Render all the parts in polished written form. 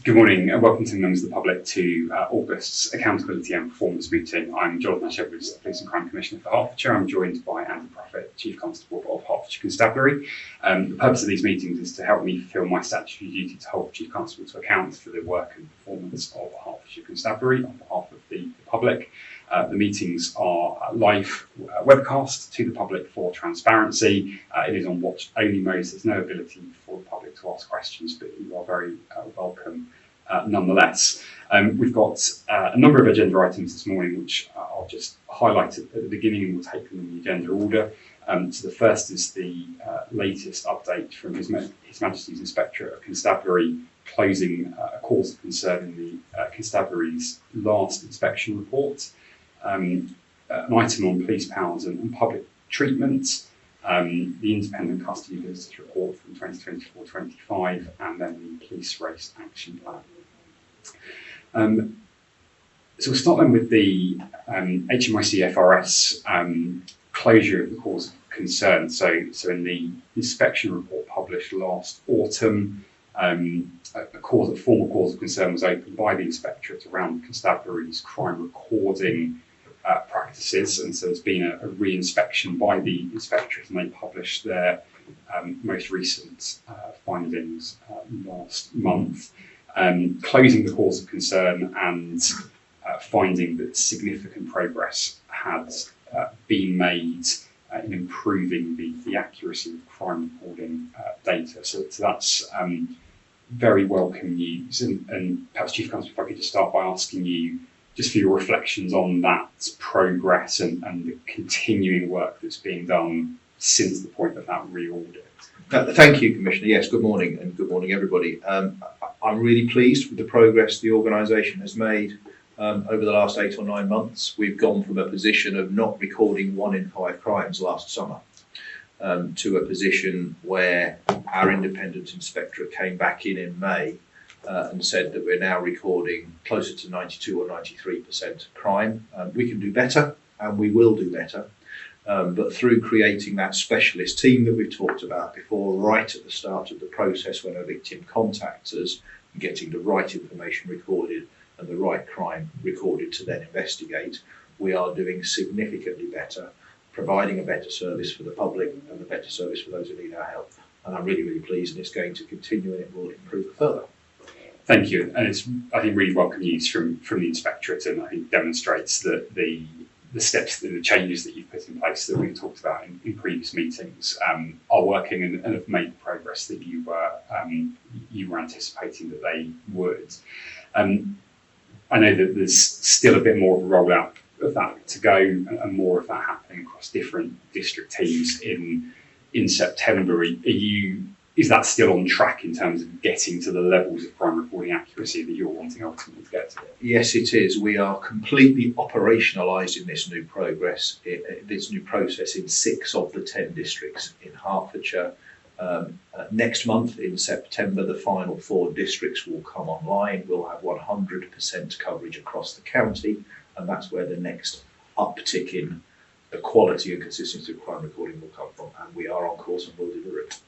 Good morning and welcome to members of the public to August's Accountability and Performance meeting. I'm Jonathan Ashevers, Police and Crime Commissioner for Hertfordshire. I'm joined by Andy Prophet, Chief Constable of Hertfordshire Constabulary. The purpose of these meetings is to help me fulfil my statutory duty to hold the Chief Constable to account for the work and performance of Hertfordshire Constabulary on behalf of the public. The meetings are live webcast to the public for transparency. It is on watch only mode, so there's no ability for the public to ask questions, but you are very welcome nonetheless. We've got a number of agenda items this morning, which I'll just highlight at the beginning and we'll take them in the agenda order. So the first is the latest update from His Majesty's Inspectorate of Constabulary closing a cause of concern in the Constabulary's last inspection report. An item on police powers and public treatment, the independent custody visitors report from 2024-25, and then the police race action plan. So we'll start then with the HMIC FRS closure of the cause of concern. So in the inspection report published last autumn, a formal cause of concern was opened by the inspectorate around the constabulary's crime recording practices, and so there's been a re-inspection by the inspectorate, and they published their most recent findings last month, closing the cause of concern and finding that significant progress had been made in improving the accuracy of crime recording data. So that's very welcome news, and perhaps Chief Constable, if I could just start by asking you just for your reflections on that progress and the continuing work that's being done since the point of that re-audit. Thank you, Commissioner. Yes, good morning, and good morning, everybody. I'm really pleased with the progress the organisation has made over the last 8 or 9 months. We've gone from a position of not recording 1 in 5 crimes last summer to a position where our independent inspectorate came back in May and said that we're now recording closer to 92 or 93% crime. We can do better, and we will do better. But through creating that specialist team that we've talked about before, right at the start of the process when a victim contacts us, getting the right information recorded and the right crime recorded to then investigate, we are doing significantly better, providing a better service for the public and a better service for those who need our help. And I'm really, really pleased, and it's going to continue and it will improve further. Thank you, and it's, I think, really welcome news from the inspectorate, and I think demonstrates that the steps, the changes that you've put in place that we've talked about in previous meetings are working and have made the progress that you were anticipating that they would. I know that there's still a bit more of a rollout of that to go, and more of that happening across different district teams in September. Is that still on track in terms of getting to the levels of crime reporting accuracy that you're wanting ultimately to get to? Yes, it is. We are completely operationalising this new process in 6 of the 10 districts in Hertfordshire. Next month in September, the final 4 districts will come online. We'll have 100% coverage across the county, and that's where the next uptick in the quality and consistency of crime recording will come from, and we are on course and will deliver it.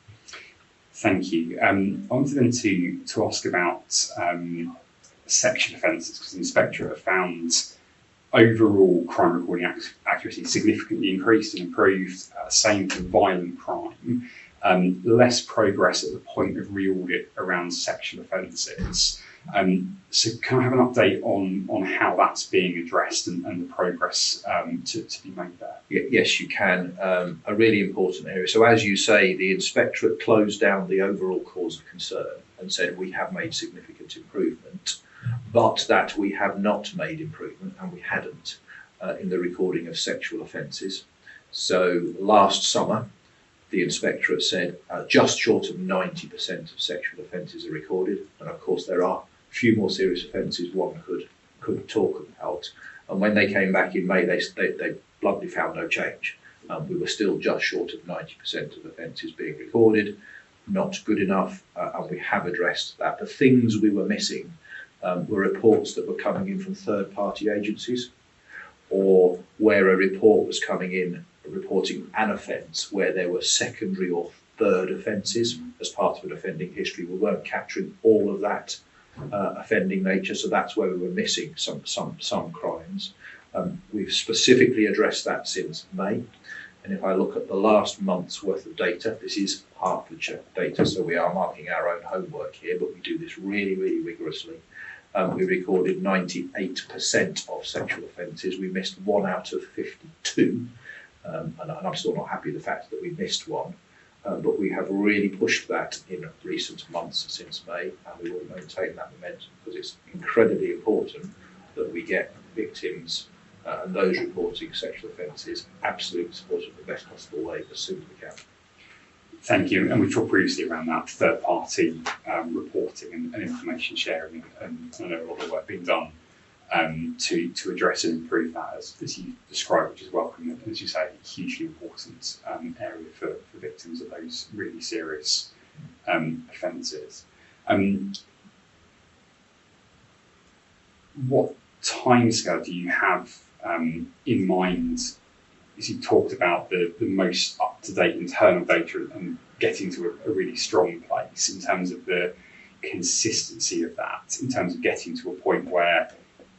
Thank you. I wanted then to ask about sexual offences, because the inspectorate have found overall crime recording accuracy significantly increased and improved, same for violent crime. Less progress at the point of re-audit around sexual offences. So can I have an update on how that's being addressed and the progress to be made there? Yes, you can. A really important area. So as you say, the inspectorate closed down the overall cause of concern and said we have made significant improvement, but that we have not made improvement, and we hadn't, in the recording of sexual offences. So last summer, the inspectorate said just short of 90% of sexual offences are recorded, and of course there are a few more serious offences one could talk about. And when they came back in May, they bluntly found no change. We were still just short of 90% of offences being recorded, not good enough, and we have addressed that. The things we were missing were reports that were coming in from third-party agencies, or where a report was coming in reporting an offence where there were secondary or third offences as part of an offending history. We weren't capturing all of that offending nature, so that's where we were missing some crimes. We've specifically addressed that since May, and if I look at the last month's worth of data, this is Hertfordshire data, so we are marking our own homework here, but we do this really, really rigorously. We recorded 98% of sexual offences. We missed 1 out of 52, and I'm still not happy with the fact that we missed one. But we have really pushed that in recent months since May, and we will maintain that momentum because it's incredibly important that we get victims and those reporting sexual offences absolute support in the best possible way as soon as we can. Thank you. And we've talked previously around that third-party reporting and information sharing, and I know a lot of work being done to address and improve that, as you described, which is welcome. And as you say, hugely important area for victims of those really serious offences. What timescale do you have in mind as you talked about the most up-to-date internal data and getting to a really strong place in terms of the consistency of that, in terms of getting to a point where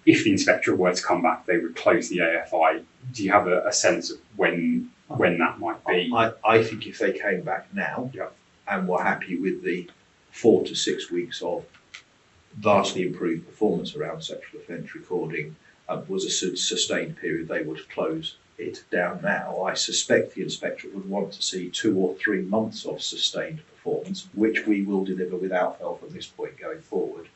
if the inspectorate were to come back, they would close the AFI? Do you have a sense of when that might be? I think if they came back now and were happy with the 4 to 6 weeks of vastly improved performance around sexual offence recording was a sustained period, they would close it down now. I suspect the inspectorate would want to see 2 or 3 months of sustained performance, which we will deliver without fail from this point going forward.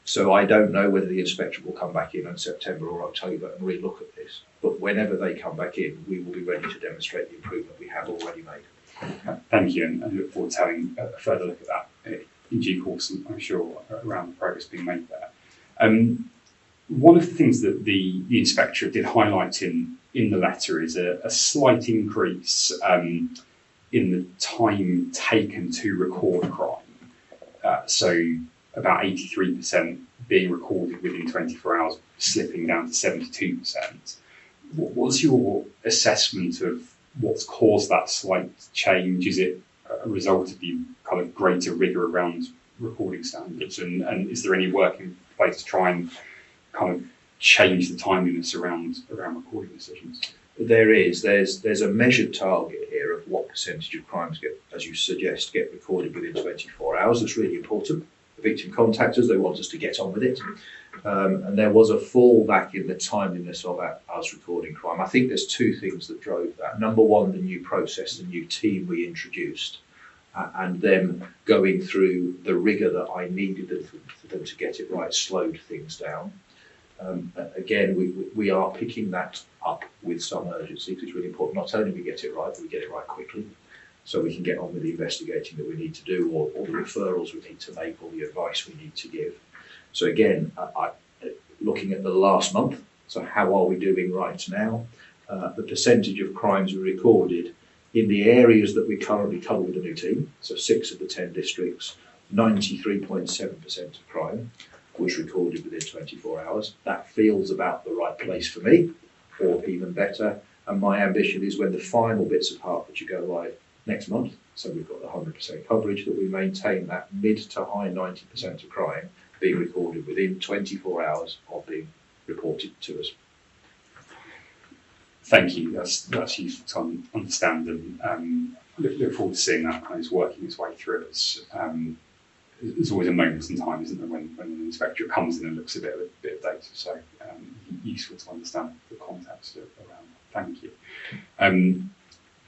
So I don't know whether the inspectorate will come back in September or October and relook at this. But whenever they come back in, we will be ready to demonstrate the improvement we have already made. Thank you, and I look forward to having a further look at that in due course, and I'm sure around the progress being made there. One of the things that the inspectorate did highlight in the letter is a slight increase in the time taken to record crime. So about 83% being recorded within 24 hours, slipping down to 72%. What's your assessment of what's caused that slight change? Is it a result of the kind of greater rigour around recording standards? And is there any work in place to try and kind of change the timeliness around recording decisions? There is. There's a measured target here of what percentage of crimes get, as you suggest, get recorded within 24 hours. That's really important. The victim contact us, they want us to get on with it. And there was a fallback in the timeliness of us recording crime. I think there's 2 things that drove that. Number one, the new process, the new team we introduced, and them going through the rigour that I needed for them to get it right, slowed things down. Again, we are picking that up with some urgency because it's really important. Not only we get it right, but we get it right quickly, so we can get on with the investigating that we need to do, or the referrals we need to make, or the advice we need to give. So again, looking at the last month, so how are we doing right now? The percentage of crimes we recorded in the areas that we currently cover with the new team, so 6 of the 10 districts, 93.7% of crime was recorded within 24 hours. That feels about the right place for me, or even better. And my ambition is when the final bits of Hertfordshire go live next month, so we've got the 100% coverage, that we maintain that mid to high 90% of crime being recorded within 24 hours of being reported to us. Thank you. That's useful to understand, and look forward to seeing that kind of working its way through us. There's always a moment in time, isn't there, when an inspectorate comes in and looks at a bit of data. So useful to understand the context around that. Thank you.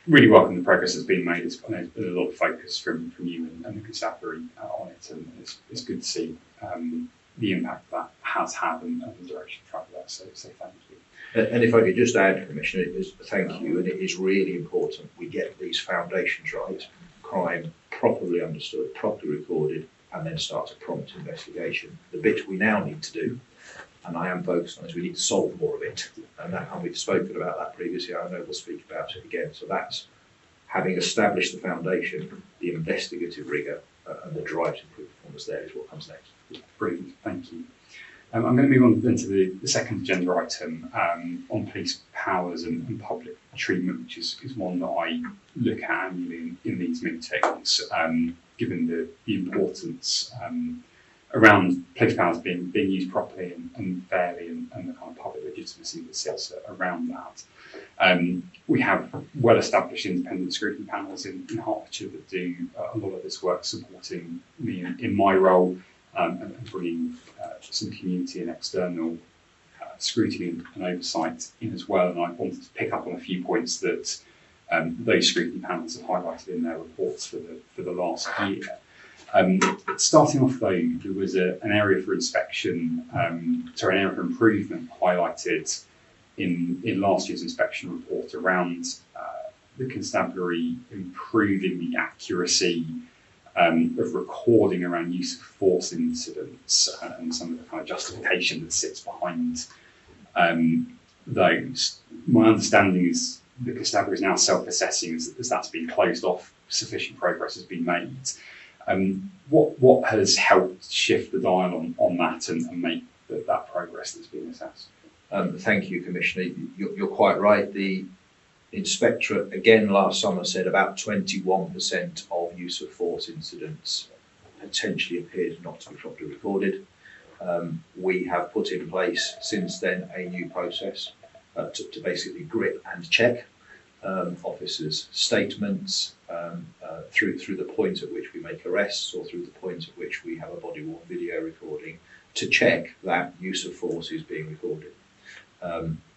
Really welcome the progress that's been made. There's been a lot of focus from you and the constabulary on it, and it's good to see the impact that has had and the direction of travel there. So thank you. And if I could just add, Commissioner, thank you, and it is really important we get these foundations right, crime properly understood, properly recorded, and then start a prompt investigation. The bit we now need to do, and I am focused on, is we need to solve more of it. And we've spoken about that previously, I know we'll speak about it again. So that's having established the foundation, the investigative rigour, and the drive to improve performance there is what comes next. Brilliant, thank you. I'm going to move on then to the second agenda item on police powers and public treatment, which is one that I look at annually in these meetings, given the importance around police powers being used properly and fairly, and the kind of public legitimacy that sits around that. We have well-established independent scrutiny panels in Hertfordshire that do a lot of this work, supporting me in my role, and bringing some community and external scrutiny and oversight in as well. And I wanted to pick up on a few points that those scrutiny panels have highlighted in their reports for the last year. Starting off though, there was an area for inspection, an area for improvement highlighted in last year's inspection report around the constabulary improving the accuracy of recording around use of force incidents, and some of the kind of justification that sits behind those. My understanding is the constabulary is now self-assessing as that's been closed off, sufficient progress has been made. What has helped shift the dial on that and make that progress that's been assessed? Thank you, Commissioner. You're quite right. The Inspectorate, again, last summer said about 21% of use of force incidents potentially appeared not to be properly recorded. We have put in place since then a new process to basically grip and check officers' statements through the point at which we make arrests, or through the point at which we have a body-worn video recording, to check that use of force is being recorded.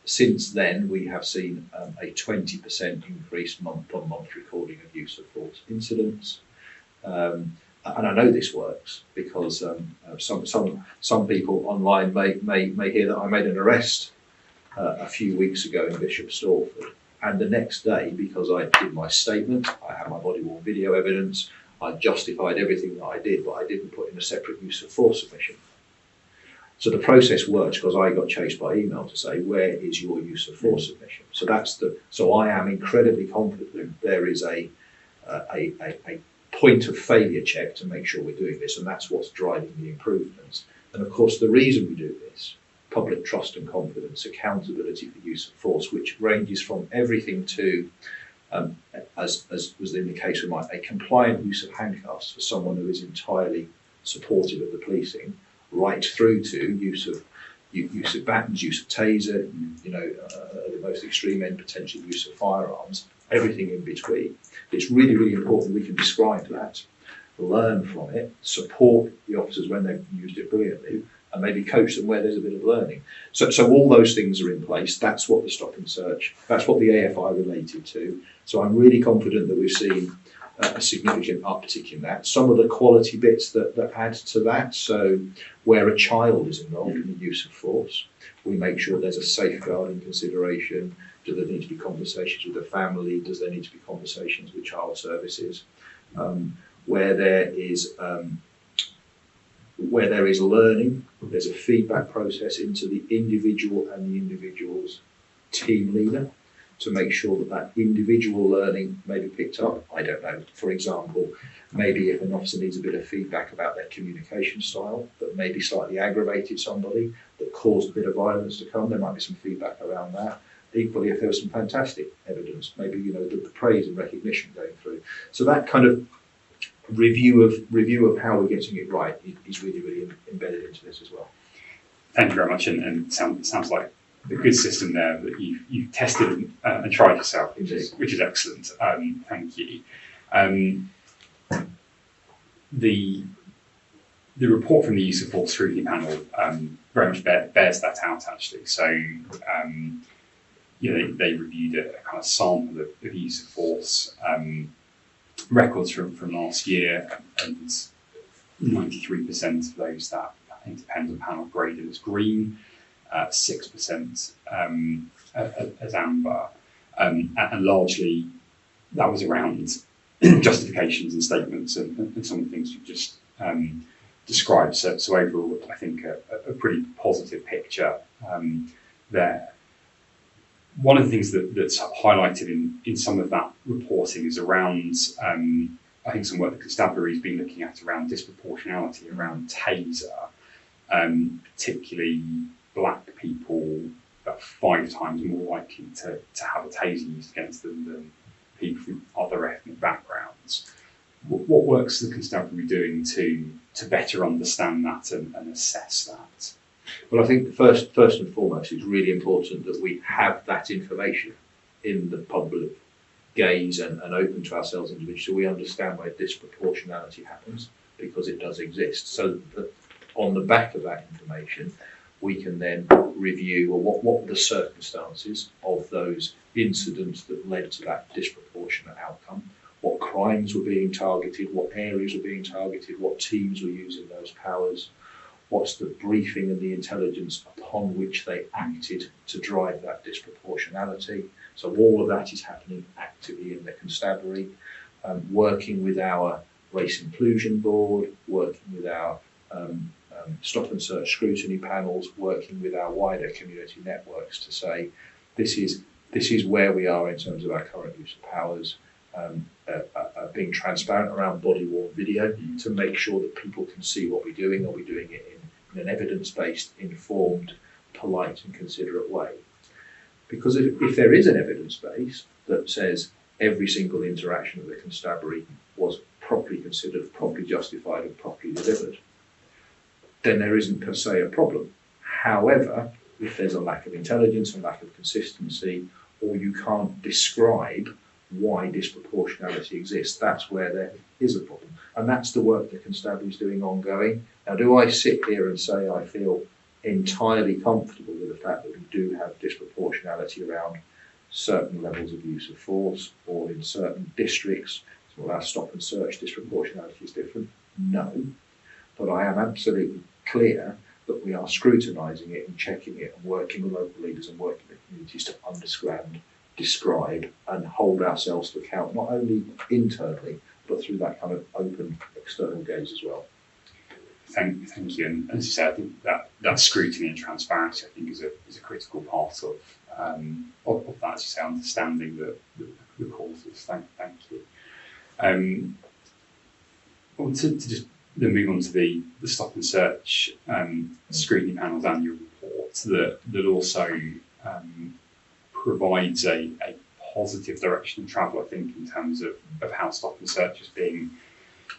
Since then, we have seen a 20% increase month-on-month recording of use of force incidents. And I know this works because some people online may hear that I made an arrest a few weeks ago in Bishop Stortford, and the next day, because I did my statement, I had my body-worn video evidence, I justified everything that I did, but I didn't put in a separate use of force submission. So the process works because I got chased by email to say, where is your use of force submission? So I am incredibly confident there is a point of failure check to make sure we're doing this, and that's what's driving the improvements. And of course, the reason we do this, public trust and confidence, accountability for use of force, which ranges from everything to, as was in the case with a compliant use of handcuffs for someone who is entirely supportive of the policing, right through to use of batons, use of taser, at the most extreme end, potential use of firearms, everything in between. It's really, really important we can describe that, learn from it, support the officers when they've used it brilliantly, and maybe coach them where there's a bit of learning. So all those things are in place. That's what the stop and search, that's what the AFI related to. So I'm really confident that we've seen a significant uptick in that. Some of the quality bits that add to that, so where a child is involved in the use of force, we make sure there's a safeguarding consideration. Do there need to be conversations with the family? Does there need to be conversations with child services? Where there is learning, there's a feedback process into the individual and the individual's team leader to make sure that individual learning may be picked up. I don't know, for example, maybe if an officer needs a bit of feedback about their communication style that maybe slightly aggravated somebody, that caused a bit of violence to come, there might be some feedback around that. Equally, if there was some fantastic evidence, maybe the praise and recognition going through. So that kind of review of how we're getting it right is really, really embedded into this as well. Thank you very much, and sounds like a good system there that you've tested and tried yourself, which is excellent. Thank you. The report from the use of force scrutiny panel very much bears that out, actually. So they reviewed a kind of sample of use of force records from last year, and 93% of those that independent panel graded as green, 6% as amber, and largely that was around justifications and statements and some of the things you've just described. So overall, I think a pretty positive picture there. One of the things that's highlighted in some of that reporting is around, I think, some work the constabulary has been looking at around disproportionality around taser, particularly black people about 5 times more likely to have a taser used against them than people from other ethnic backgrounds. What works is the constabulary doing to better understand that and assess that? Well, I think first and foremost, it's really important that we have that information in the public gaze and open to ourselves individually, so we understand where disproportionality happens, because it does exist. So that on the back of that information, we can then review, well, what were the circumstances of those incidents that led to that disproportionate outcome? What crimes were being targeted? What areas were being targeted? What teams were using those powers? What's the briefing and the intelligence upon which they acted to drive that disproportionality? So all of that is happening actively in the constabulary, working with our race inclusion board, working with our stop and search scrutiny panels, working with our wider community networks to say this is where we are in terms of our current use of powers, being transparent around body worn video to make sure that people can see what we're doing. Are we doing it in an evidence-based, informed, polite and considerate way? Because if there is an evidence base that says every single interaction of the constabulary was properly considered, properly justified and properly delivered, then there isn't per se a problem. However, if there's a lack of intelligence and lack of consistency, or you can't describe why disproportionality exists, that's where there is a problem. And that's the work the constabulary is doing ongoing. Now, do I sit here and say I feel entirely comfortable with the fact that we do have disproportionality around certain levels of use of force, or in certain districts, so our stop and search disproportionality is different? No. But I am absolutely clear that we are scrutinising it and checking it and working with local leaders and working with communities to understand, describe and hold ourselves to account, not only internally, but through that kind of open external gaze as well. Thank you. And as you said, I think that scrutiny and transparency, I think, is a critical part of that, as you say, understanding the causes. Thank you. Well, to just then move on to the stop and search scrutiny panel's annual report that also provides a positive direction of travel, I think, in terms of how stop and search is being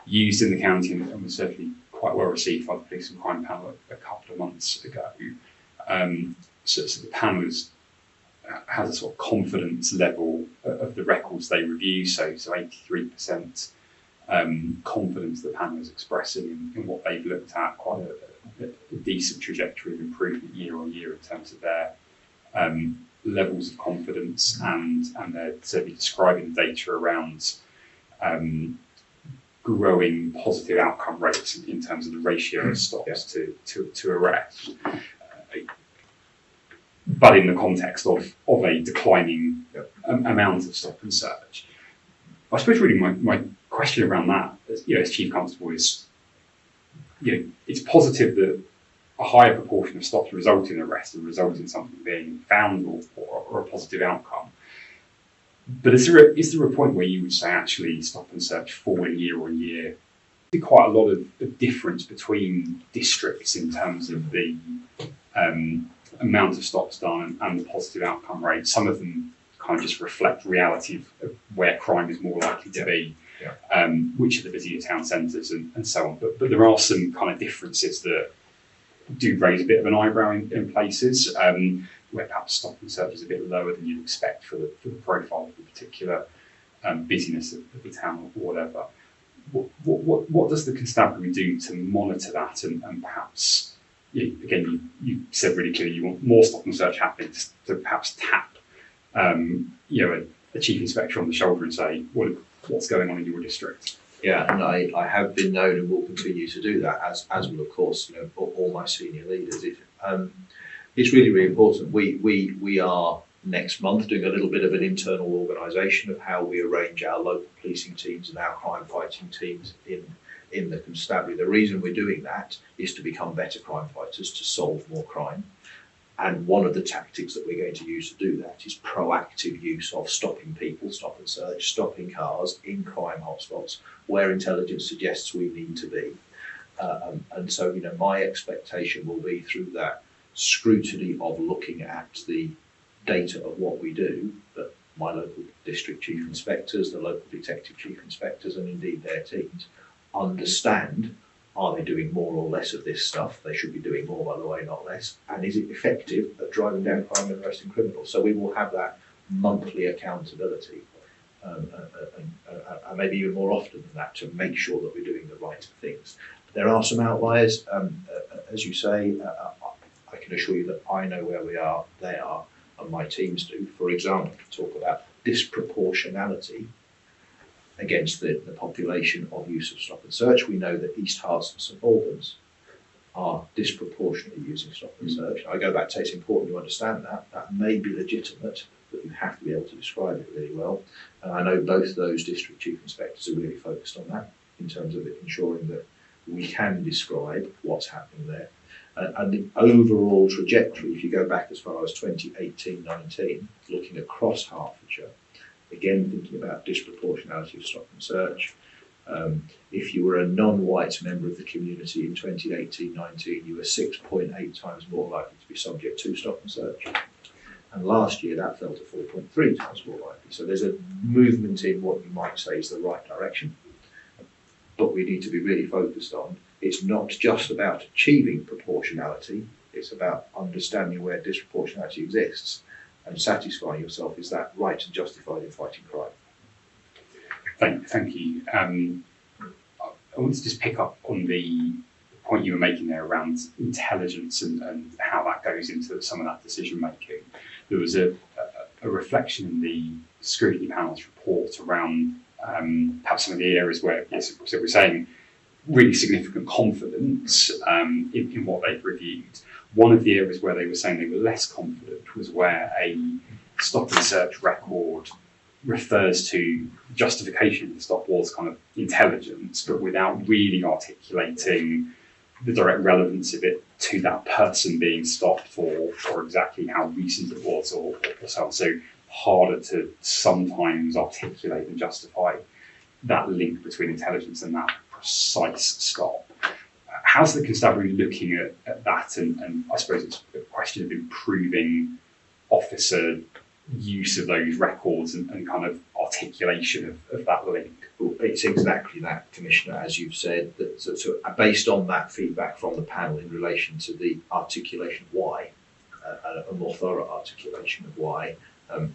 used in the county, and was certainly quite well received by the Police and Crime panel a couple of months ago. So the panel has a sort of confidence level of the records they review, so 83% confidence the panel is expressing in what they've looked at, quite a decent trajectory of improvement year on year in terms of their levels of confidence, and they're certainly describing data around growing positive outcome rates in terms of the ratio of stops to arrest, but in the context of a declining amount of stop and search. I suppose really my question around that, as Chief Constable, is, it's positive that a higher proportion of stops result in arrest and result in something being found or a positive outcome. But is there a point where you would say actually stop and search falling year on year? There's quite a lot of difference between districts in terms of the amount of stops done and the positive outcome rate. Some of them kind of just reflect reality of where crime is more likely to be, which are the busier town centres and so on. But there are some kind of differences that do raise a bit of an eyebrow in places, where perhaps stop and search is a bit lower than you'd expect for the profile of the particular busyness of the town or whatever. What does the constabulary do to monitor that and perhaps, again, you said really clearly you want more stop and search happening to perhaps tap a chief inspector on the shoulder and say, what's going on in your district? Yeah, and I have been known and will continue to do that, as will, of course, all my senior leaders. It's really, really important. We are next month doing a little bit of an internal organisation of how we arrange our local policing teams and our crime fighting teams in the constabulary. The reason we're doing that is to become better crime fighters, to solve more crime. And one of the tactics that we're going to use to do that is proactive use of stopping people, stop and search, stopping cars in crime hotspots where intelligence suggests we need to be. And so, my expectation will be through that scrutiny of looking at the data of what we do, that my local district chief inspectors, the local detective chief inspectors, and indeed their teams understand Are they doing more or less of this stuff? They should be doing more, by the way, not less. And is it effective at driving down crime and arresting criminals? So we will have that monthly accountability, and maybe even more often than that, to make sure that we're doing the right things. There are some outliers, as you say. I can assure you that I know where we are, they are, and my teams do. For example, to talk about disproportionality against the population of use of stop and search, we know that East Herts and St Albans are disproportionately using stop and search. I go back to say it's important to understand that. That may be legitimate, but you have to be able to describe it really well. And I know both those district chief inspectors are really focused on that in terms of ensuring that we can describe what's happening there. And the overall trajectory, if you go back as far as 2018-19, looking across Hertfordshire, again thinking about disproportionality of stop and search. If you were a non-white member of the community in 2018-19, you were 6.8 times more likely to be subject to stop and search. And last year that fell to 4.3 times more likely. So there's a movement in what you might say is the right direction. But we need to be really focused on, it's not just about achieving proportionality, it's about understanding where disproportionality exists and satisfying yourself, is that right and justified in fighting crime. Thank you. I want to just pick up on the point you were making there around intelligence and how that goes into some of that decision making. There was a reflection in the scrutiny panel's report around perhaps some of the areas where, yes, so we're saying really significant confidence in what they've reviewed. One of the areas where they were saying they were less confident was where a stop and search record refers to justification of the stop was kind of intelligence, but without really articulating the direct relevance of it to that person being stopped, or exactly how recent it was, or so on. So harder to sometimes articulate and justify that link between intelligence and that precise stop. How's the constabulary looking at that? And I suppose it's a question of improving officer use of those records and kind of articulation of that link. It's exactly that, Commissioner, as you've said. That, so based on that feedback from the panel in relation to the articulation of why, a more thorough articulation of why,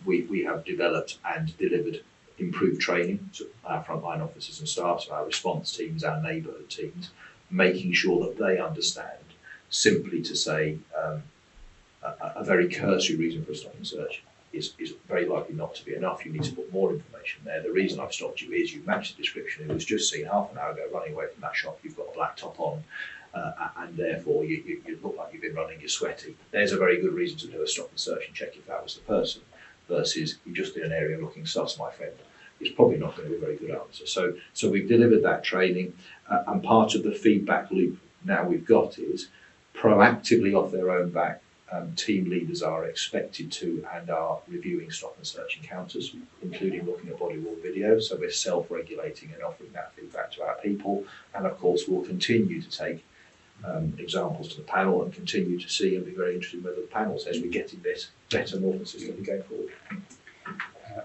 we have developed and delivered improved training to our frontline officers and staff, so our response teams, our neighbourhood teams, making sure that they understand simply to say a very cursory reason for a stop and search is very likely not to be enough. You need to put more information there. The reason I've stopped you is you matched the description. It was just seen half an hour ago running away from that shop. You've got a black top on, and therefore you look like you've been running, you're sweaty. There's a very good reason to do a stop and search and check if that was the person, versus you're just in an area looking sus, my friend. It's probably not going to be a very good answer. So we've delivered that training, and part of the feedback loop now we've got is proactively off their own back. Team leaders are expected to and are reviewing stop and search encounters, including looking at body-worn video. So we're self-regulating and offering that feedback to our people. And of course, we'll continue to take examples to the panel and continue to see and be very interested in whether the panel says we're getting this better, more consistently going forward.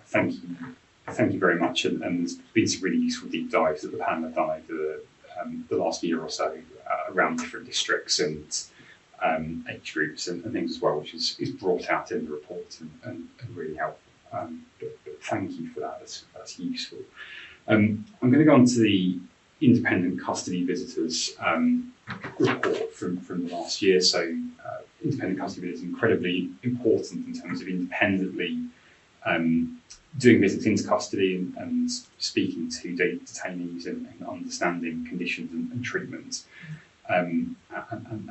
Thank you. Thank you very much. And there's been some really useful deep dives that the panel have done over the last year or so around different districts and age groups and things as well, which is brought out in the report and really helpful. But thank you for that. That's useful. I'm going to go on to the independent custody visitors report from the last year. So independent custody visitors is incredibly important in terms of independently doing visits into custody and speaking to detainees and understanding conditions and treatment. And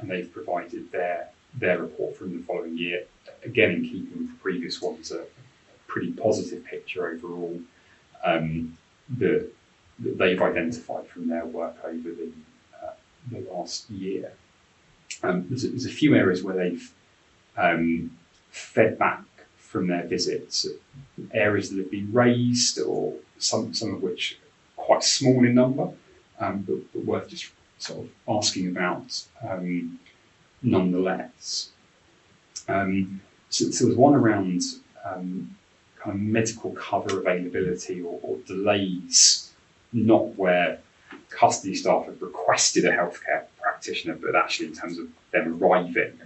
they've provided their report from the following year, again in keeping with the previous ones, a pretty positive picture overall that they've identified from their work over the last year. There's a few areas where they've fed back from their visits, areas that have been raised, or some of which are quite small in number, but worth just sort of asking about nonetheless. So there's one around kind of medical cover availability or delays, not where custody staff had requested a healthcare practitioner, but actually in terms of them arriving,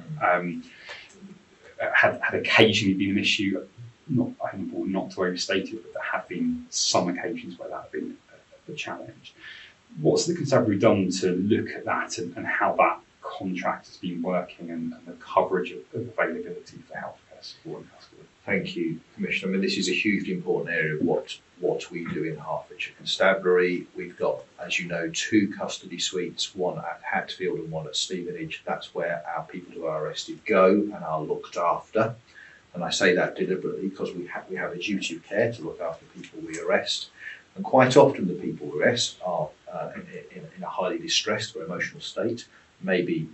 had occasionally been an issue. I think important not to overstate it, but there have been some occasions where that had been a challenge. What's the constabulary done to look at that and how that contract has been working and the coverage of availability for healthcare support and custody? Thank you, Commissioner. I mean, this is a hugely important area of what we do in Hertfordshire Constabulary. We've got, as you know, 2 custody suites, one at Hatfield and one at Stevenage. That's where our people who are arrested go and are looked after. And I say that deliberately because we have a duty of care to look after people we arrest. And quite often the people we arrest are in a highly distressed or emotional state, maybe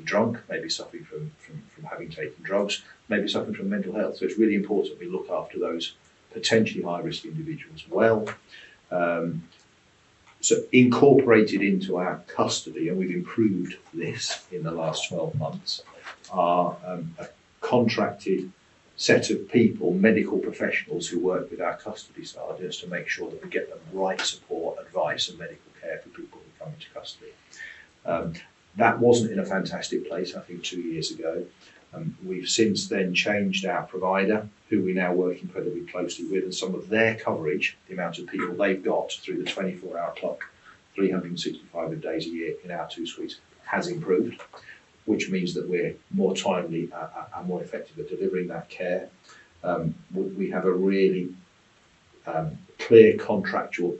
drunk, maybe suffering from having taken drugs, maybe suffering from mental health. So it's really important we look after those potentially high-risk individuals well. So incorporated into our custody, and we've improved this in the last 12 months, are a contracted set of people, medical professionals who work with our custody sergeants to make sure that we get the right support, advice and medical care for people who come into custody. That wasn't in a fantastic place, I think, 2 years ago. We've since then changed our provider, who we now work incredibly closely with, and some of their coverage, the amount of people they've got through the 24-hour clock, 365 days a year in our 2 suites, has improved, which means that we're more timely and more effective at delivering that care. We have a really clear contractual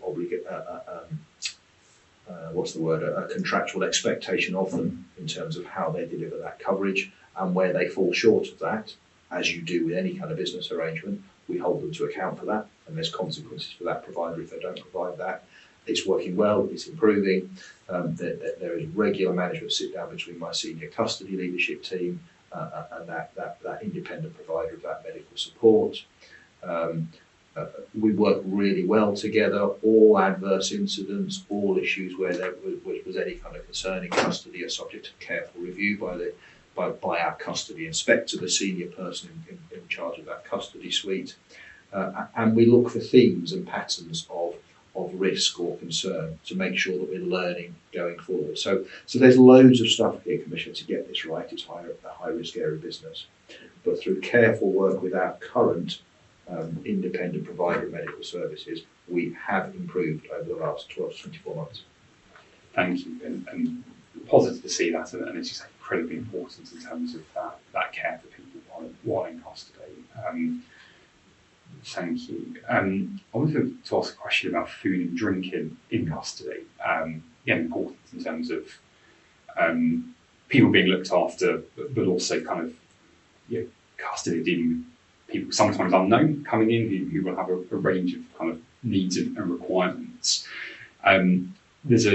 a contractual expectation of them in terms of how they deliver that coverage, and where they fall short of that, as you do with any kind of business arrangement, we hold them to account for that, and there's consequences for that provider if they don't provide that. It's working well, it's improving. There is regular management sit down between my senior custody leadership team and that independent provider of that medical support. We work really well together. All adverse incidents, all issues where there was any kind of concern in custody are subject to careful review by our custody inspector, the senior person in charge of that custody suite. And we look for themes and patterns of risk or concern to make sure that we're learning going forward. So there's loads of stuff here, Commissioner, to get this right. It's a high risk area of business. But through careful work with our current independent provider of medical services, we have improved over the last 12 to 24 months. Thank you. And positive to see that, and it's just incredibly important in terms of that care for people while in custody. Thank you. I wanted to ask a question about food and drinking in custody. Important in terms of people being looked after, but also kind of custody dealing with people sometimes unknown coming in who will have a range of kind of needs and requirements. There's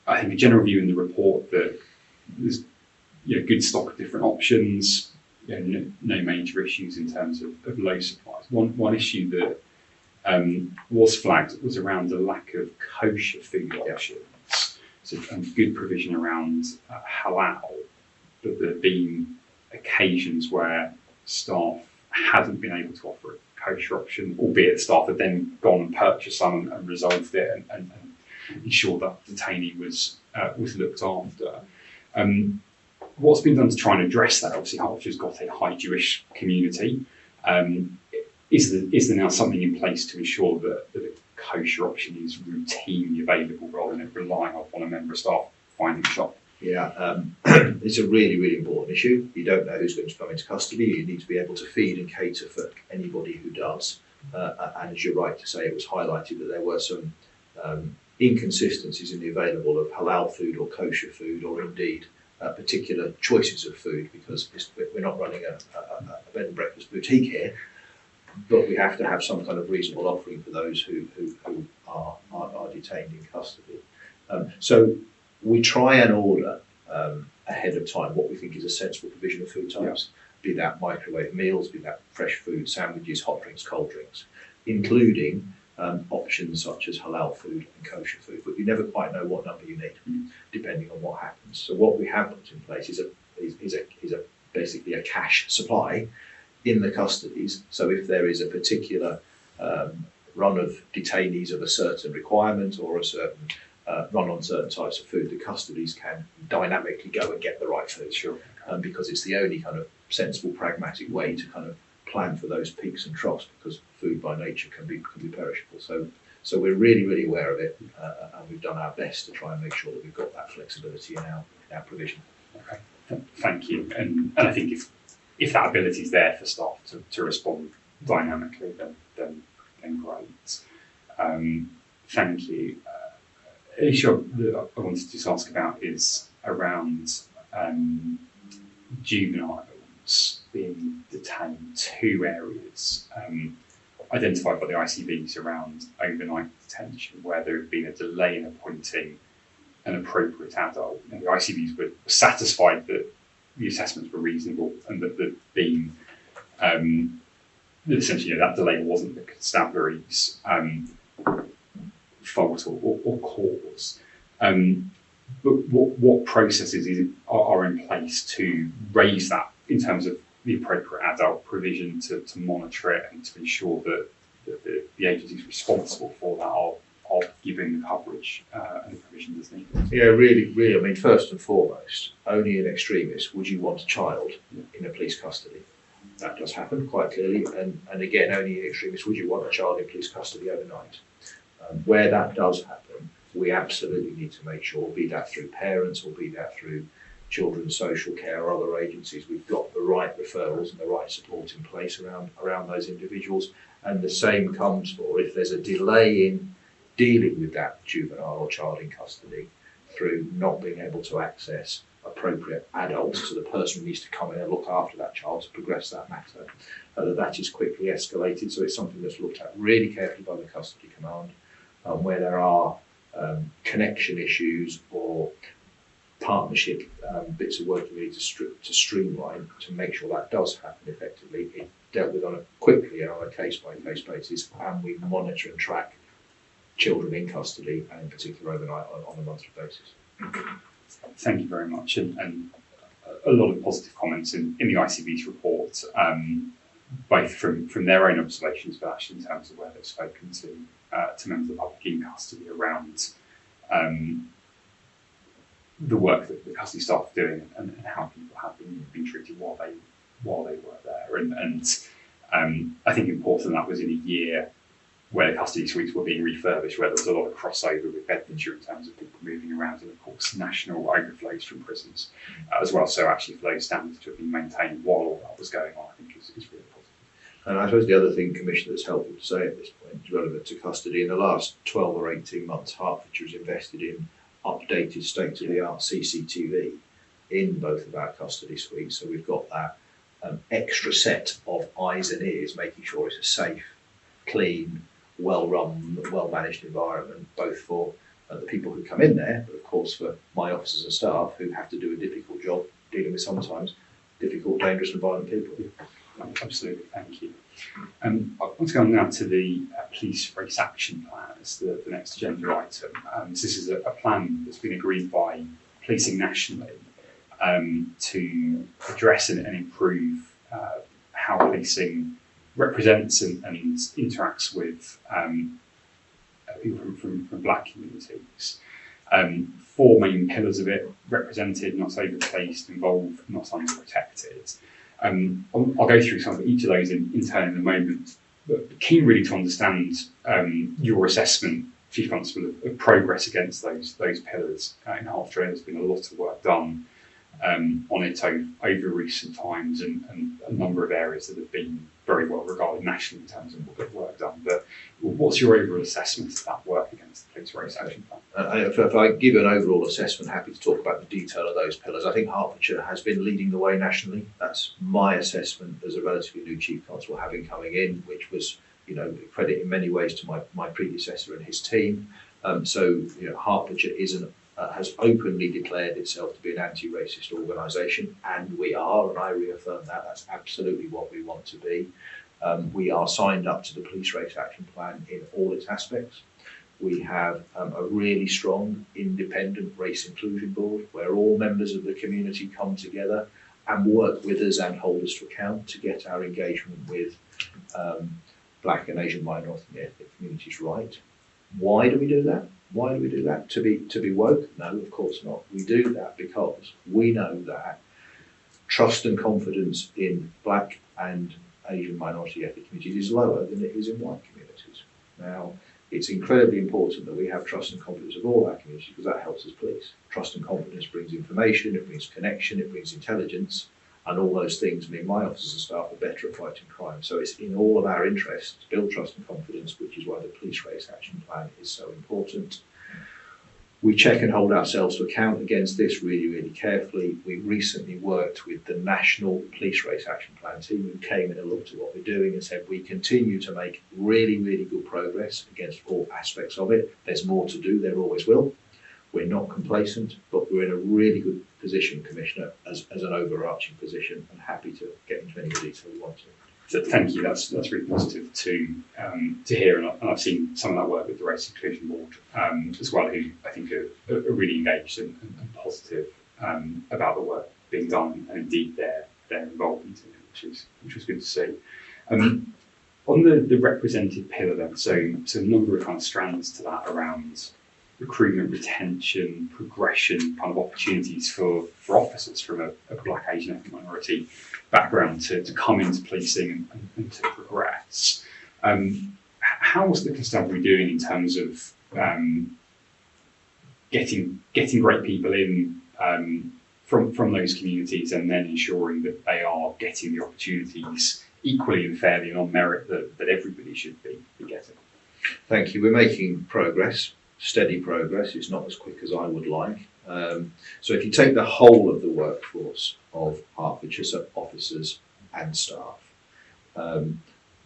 I think a general view in the report that there's good stock of different options. No major issues in terms of low supplies. One issue that was flagged was around the lack of kosher food options. So good provision around halal, but there have been occasions where staff haven't been able to offer a kosher option, albeit staff had then gone and purchased some and resolved it and ensured that the detainee was looked after. What's been done to try and address that? Obviously, Hertfordshire's got a high Jewish community. Is there now something in place to ensure that a kosher option is routinely available rather than relying on a member of staff finding a shop? Yeah, it's a really, really important issue. You don't know who's going to come into custody. You need to be able to feed and cater for anybody who does. And as you're right to say, it was highlighted that there were some inconsistencies in the available of halal food or kosher food, or indeed particular choices of food, because we're not running a bed and breakfast boutique here, but we have to have some kind of reasonable offering for those who are detained in custody. So we try and order ahead of time what we think is a sensible provision of food types, be that microwave meals, be that fresh food, sandwiches, hot drinks, cold drinks, including options such as halal food and kosher food, but you never quite know what number you need, depending on what happens. So what we have put in place is basically a cash supply in the custodies. So if there is a particular run of detainees of a certain requirement or a certain run on certain types of food, the custodies can dynamically go and get the right food. Sure. Because it's the only kind of sensible, pragmatic way to kind of plan for those peaks and troughs, because food by nature can be perishable. So we're really, really aware of it, and we've done our best to try and make sure that we've got that flexibility in our provision. Okay. Thank you. And I think if that ability is there for staff to respond dynamically, then great. Thank you. Issue that I wanted to just ask about is around juveniles being detained. Two areas identified by the ICBs around overnight detention, where there had been a delay in appointing an appropriate adult. And the ICBs were satisfied that the assessments were reasonable and that there'd been essentially that delay wasn't the constabulary's fault or cause. But what processes are in place to raise that in terms of the appropriate adult provision to monitor it and to ensure that the agencies responsible for that are giving the coverage and the provision that's needed? Yeah, really. I mean, first and foremost, only in extremis would you want a child in a police custody. That does happen quite clearly, and again, only in extremis would you want a child in police custody overnight. Where that does happen, we absolutely need to make sure, be that through parents or be that through children's social care or other agencies, we've got the right referrals and the right support in place around those individuals. And the same comes for if there's a delay in dealing with that juvenile or child in custody through not being able to access appropriate adults to the person who needs to come in and look after that child to progress that matter, that is quickly escalated. So it's something that's looked at really carefully by the custody command, where there are connection issues or partnership bits of work you need to streamline to make sure that does happen effectively. It's dealt with quickly and on a case-by-case basis, and we monitor and track children in custody, and in particular overnight on a monthly basis. Thank you very much, and a lot of positive comments in the ICB's report, both from their own observations, but actually in terms of where they've spoken to members of the public in custody around the work that the custody staff are doing and how people have been treated while they were there. And I think important that was in a year where the custody suites were being refurbished, where there was a lot of crossover with Bedfordshire in terms of people moving around, and of course national overflows from prisons as well. So actually for those standards to have been maintained while all that was going on, I think is really positive. And I suppose the other thing, Commissioner, that's helpful to say at this point is relevant to custody. In the last 12 or 18 months, Hertfordshire has invested in updated state-of-the-art CCTV in both of our custody suites. So we've got that extra set of eyes and ears, making sure it's a safe, clean, well-run, well-managed environment, both for the people who come in there, but of course for my officers and staff who have to do a difficult job dealing with sometimes difficult, dangerous and violent people. Absolutely, thank you. I want to go on now to the police race action plan as the next agenda item. This is a plan that's been agreed by policing nationally to address and improve how policing represents and interacts with people from black communities. Four main pillars of it: represented, not overplaced, involved, not underprotected. I'll go through some of each of those in turn in a moment, but keen really to understand your assessment, Chief Constable, of progress against those pillars in Hertfordshire. There's been a lot of work done on it over recent times, and a number of areas that have been very well regarded nationally in terms of work done. But what's your overall assessment of that work against the police race action plan? If I give an overall assessment, happy to talk about the detail of those pillars. I think Hertfordshire has been leading the way nationally. That's my assessment as a relatively new Chief Constable having coming in, which was, credit in many ways to my predecessor and his team. Hertfordshire has openly declared itself to be an anti-racist organisation, and we are, and I reaffirm that. That's absolutely what we want to be. We are signed up to the Police Race Action Plan in all its aspects. We have a really strong independent race inclusion board where all members of the community come together and work with us and hold us to account to get our engagement with Black and Asian minority and ethnic communities right. Why do we do that? Why do we do that? To be woke? No, of course not. We do that because we know that trust and confidence in Black and Asian minority ethnic communities is lower than it is in white communities. Now, it's incredibly important that we have trust and confidence of all our communities because that helps us police. Trust and confidence brings information, it brings connection, it brings intelligence, and all those things mean my officers and staff are better at fighting crime. So it's in all of our interests to build trust and confidence, which is why the Police Race Action Plan is so important. We check and hold ourselves to account against this really, really carefully. We recently worked with the National Police Race Action Plan team who came in and looked at what we're doing and said we continue to make really, really good progress against all aspects of it. There's more to do, there always will. We're not complacent, but we're in a really good position, Commissioner, as an overarching position, and happy to get into any detail you want to. So thank you. That's really positive to hear, and I've seen some of that work with the Race Inclusion Board as well, who I think are really engaged and positive about the work being done, and indeed their involvement in it, which was good to see. On the represented pillar, then, so a number of kind of strands to that around recruitment, retention, progression, kind of opportunities for officers from a Black, Asian, ethnic minority background to come into policing and to progress. How's the constabulary doing in terms of getting great people in from those communities and then ensuring that they are getting the opportunities equally and fairly and on merit that everybody should be getting? Thank you. We're making progress. Steady progress. It's not as quick as I would like. So if you take the whole of the workforce of Hertfordshire, so officers and staff,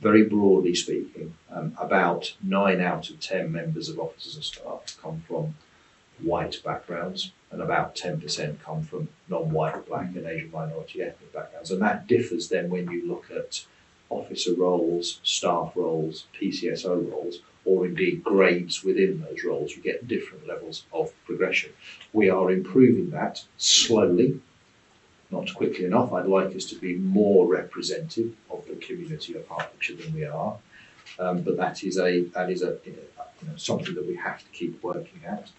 very broadly speaking, about 9 out of 10 members of officers and staff come from white backgrounds, and about 10% come from non-white, Black and Asian minority ethnic backgrounds. And that differs then when you look at officer roles, staff roles, PCSO roles, or indeed grades within those roles. You get different levels of progression. We are improving that slowly, not quickly enough. I'd like us to be more representative of the community of Hertfordshire than we are, but that is something that we have to keep working at.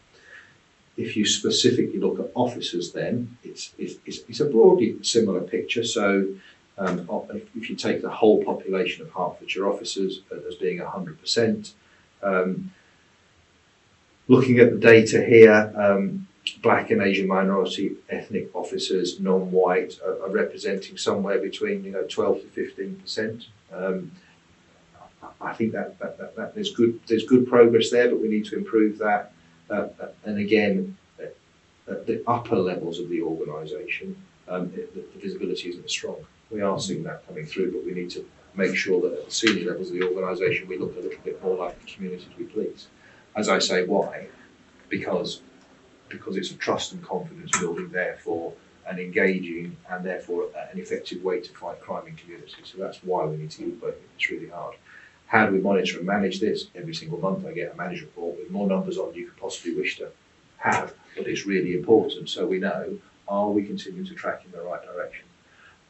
If you specifically look at officers, then it's a broadly similar picture. So if you take the whole population of Hertfordshire officers as being 100%, looking at the data here, Black and Asian minority ethnic officers, non-white, are representing somewhere between 12 to 15%. I think that there's good progress there, but we need to improve that. And again, at the upper levels of the organisation, the visibility isn't as strong. We are seeing that coming through, but we need to make sure that at the senior levels of the organisation we look a little bit more like the communities we please. As I say, why? Because it's a trust and confidence building, therefore an engaging and therefore an effective way to fight crime in communities. So that's why we need to keep working. It's really hard. How do we monitor and manage this? Every single month I get a managed report with more numbers on than you could possibly wish to have, but it's really important so we know, are we continuing to track in the right direction?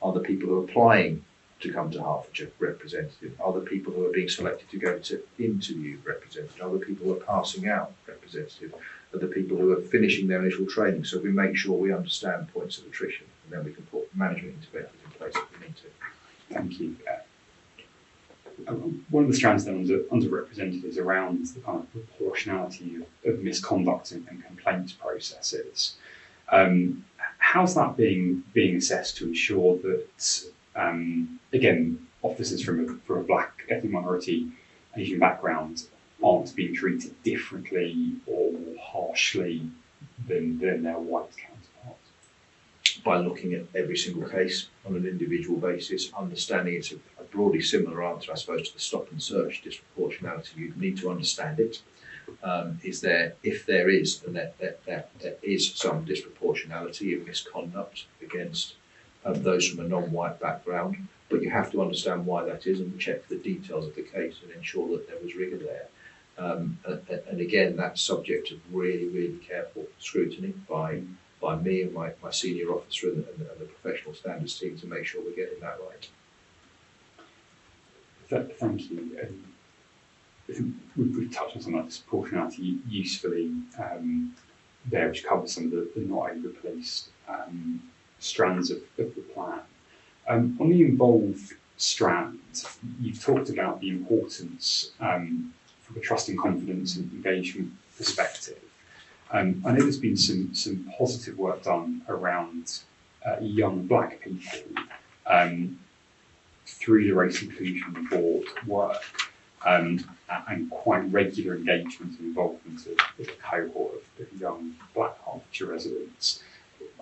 Are the people who are applying to come to Hertfordshire representative? Are the people who are being selected to go to interview representative? Are the people who are passing out representative? Are the people who are finishing their initial training? So we make sure we understand points of attrition, and then we can put management interventions in place if we need to. Thank you. One of the strands then underrepresented is around the kind of proportionality of misconduct and complaints processes. How's that being assessed to ensure that, again, officers from a Black, ethnic minority, Asian background aren't being treated differently or more harshly than their white counterparts? By looking at every single case on an individual basis, understanding it's a broadly similar answer, I suppose, to the stop and search disproportionality. You need to understand it. If there is, and there is some disproportionality in misconduct against those from a non-white background, but you have to understand why that is and check the details of the case and ensure that there was rigour there. And again, that's subject to really, really careful scrutiny by me and my senior officer and the professional standards team to make sure we're getting that right. Thank you. I think we've touched on some of that disproportionality usefully there, which covers some of the not over-policed strands of the plan. On the involved strand, you've talked about the importance from a trust and confidence and engagement perspective. I know there's been some positive work done around young black people through the Race Inclusion Board work and quite regular engagement and involvement of a cohort of young black Hertfordshire residents.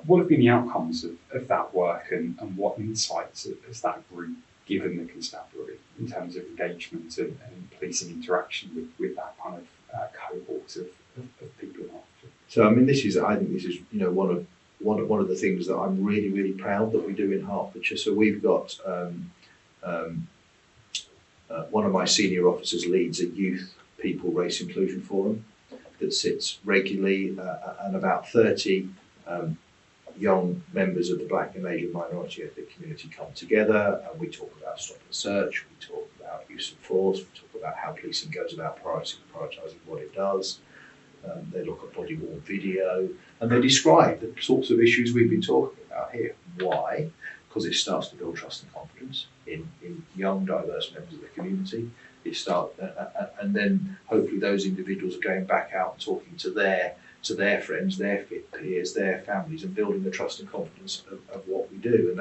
What have been the outcomes of that work and what insights has that group given the constabulary in terms of engagement and policing interaction with that kind of cohort of people in Hertfordshire? So I mean, I think this is one of the things that I'm really proud that we do in Hertfordshire. So we've got one of my senior officers leads a youth people race inclusion forum that sits regularly, and about 30 young members of the black and Asian minority ethnic community come together, and we talk about stop and search, we talk about use of force, we talk about how policing goes about prioritising what it does. They look at body worn video, and they describe the sorts of issues we've been talking about here. Why? Because it starts to build trust and confidence in young, diverse members of the community. And then hopefully those individuals are going back out and talking to their friends, their fit peers, their families, and building the trust and confidence of what we do. And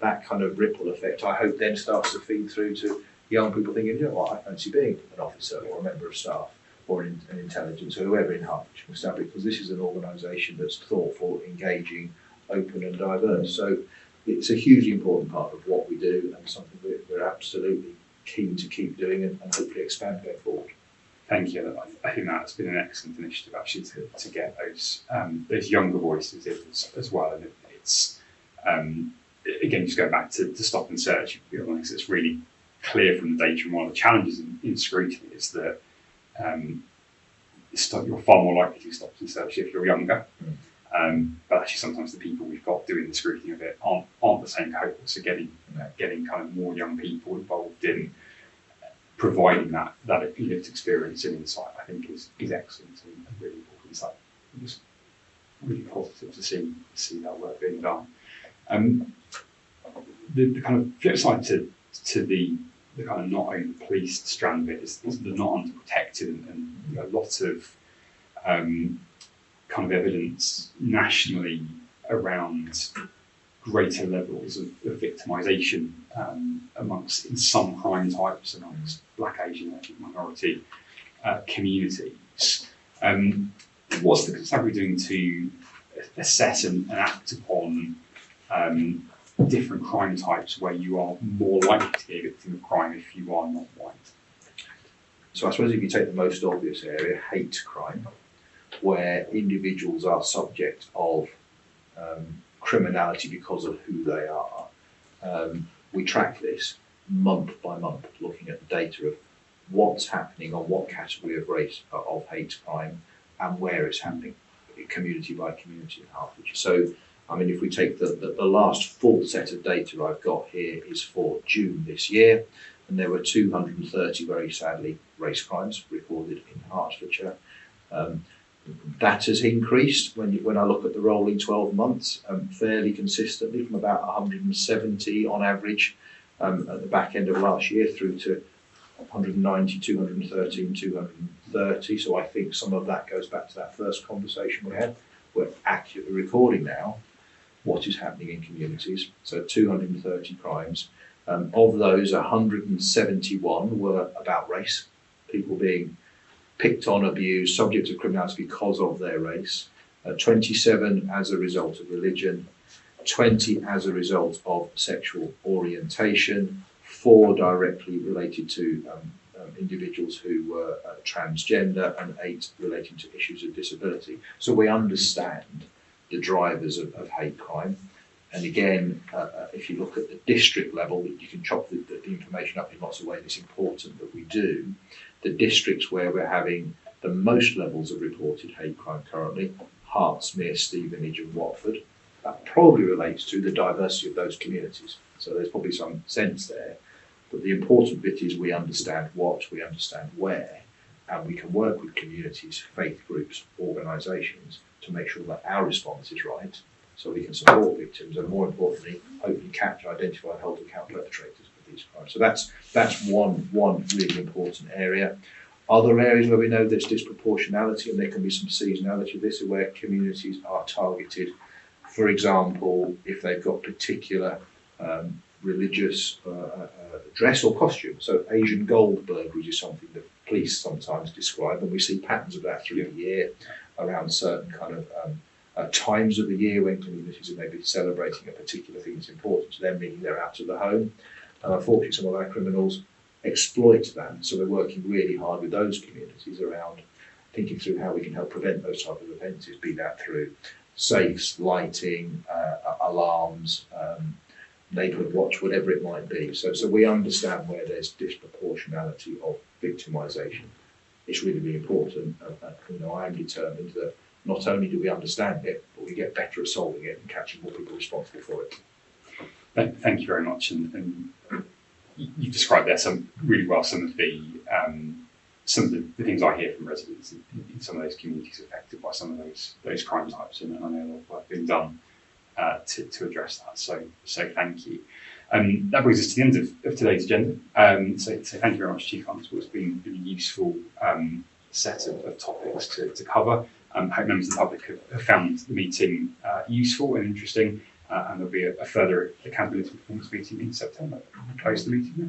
that kind of ripple effect, I hope, then starts to feed through to young people thinking, you know what, I fancy being an officer or a member of staff or an intelligence or whoever in Hertfordshire Constabulary, because this is an organisation that's thoughtful, engaging, open and diverse. So it's a hugely important part of what we do and something we're absolutely keen to keep doing and hopefully expand going forward. Thank you. I think that's been an excellent initiative actually to get those younger voices in as well. And it's again, just going back to stop and search, it's really clear from the data, and one of the challenges in scrutiny is that you're far more likely to stop and search if you're younger. But actually sometimes the people we've got doing the scrutiny of it aren't the same cohort. So getting kind of more young people involved in providing that lived experience and insight, I think is excellent and really important. So it's really positive to see that work being done. The kind of flip side to the kind of not over policed strand of it is the not under protected and a lot of kind of evidence nationally around greater levels of victimisation in some crime types amongst black, Asian, ethnic minority communities. What's the constabulary doing to assess and act upon different crime types where you are more likely to be a victim of crime if you are not white? So I suppose if you take the most obvious area, hate crime, where individuals are subject of criminality because of who they are. We track this month by month, looking at the data of what's happening on what category of race of hate crime and where it's happening, community by community in Hertfordshire. So, I mean, if we take the last full set of data I've got here is for June this year, and there were 230, very sadly, race crimes recorded in Hertfordshire. That has increased when I look at the rolling 12 months, fairly consistently from about 170 on average at the back end of last year through to 190, 213, 230. So I think some of that goes back to that first conversation we had. We're accurately recording now what is happening in communities. So 230 crimes. Of those, 171 were about race, people being picked on, abused, subject of criminality because of their race, 27 as a result of religion, 20 as a result of sexual orientation, 4 directly related to individuals who were transgender, and 8 relating to issues of disability. So we understand the drivers of hate crime. And again, if you look at the district level, you can chop the information up in lots of ways. It's important that we do. The districts where we're having the most levels of reported hate crime currently, Hertsmere, Stevenage and Watford, that probably relates to the diversity of those communities. So there's probably some sense there But the important bit is we understand what, we understand where, and we can work with communities, faith groups, organisations to make sure that our response is right, so we can support victims and, more importantly, hopefully catch, identify and hold to account perpetrators of these crimes. So that's one really important area. Other areas where we know there's disproportionality, and there can be some seasonality of this, are where communities are targeted. For example, if they've got particular religious dress or costume. So Asian gold burglaries is something that police sometimes describe, and we see patterns of that through the year around certain kind of times of the year when communities are maybe celebrating a particular thing that's important to them, meaning they're out of the home. And unfortunately, some of our criminals exploit that. So we're working really hard with those communities around thinking through how we can help prevent those type of offences, be that through safes, lighting, alarms, neighbourhood watch, whatever it might be. So we understand where there's disproportionality of victimisation. It's really, really important. I am determined that not only do we understand it, but we get better at solving it and catching more people responsible for it. Thank you very much. And you've described there really well some of the things I hear from residents in some of those communities affected by some of those crime types, and I know a lot of work being done to address that. So thank you. That brings us to the end of today's agenda. So thank you very much, Chief Constable. It's been a really useful set of topics to cover. Hope members of the public have found the meeting useful and interesting, and there'll be a further accountability performance meeting in September. We'll close the meeting now.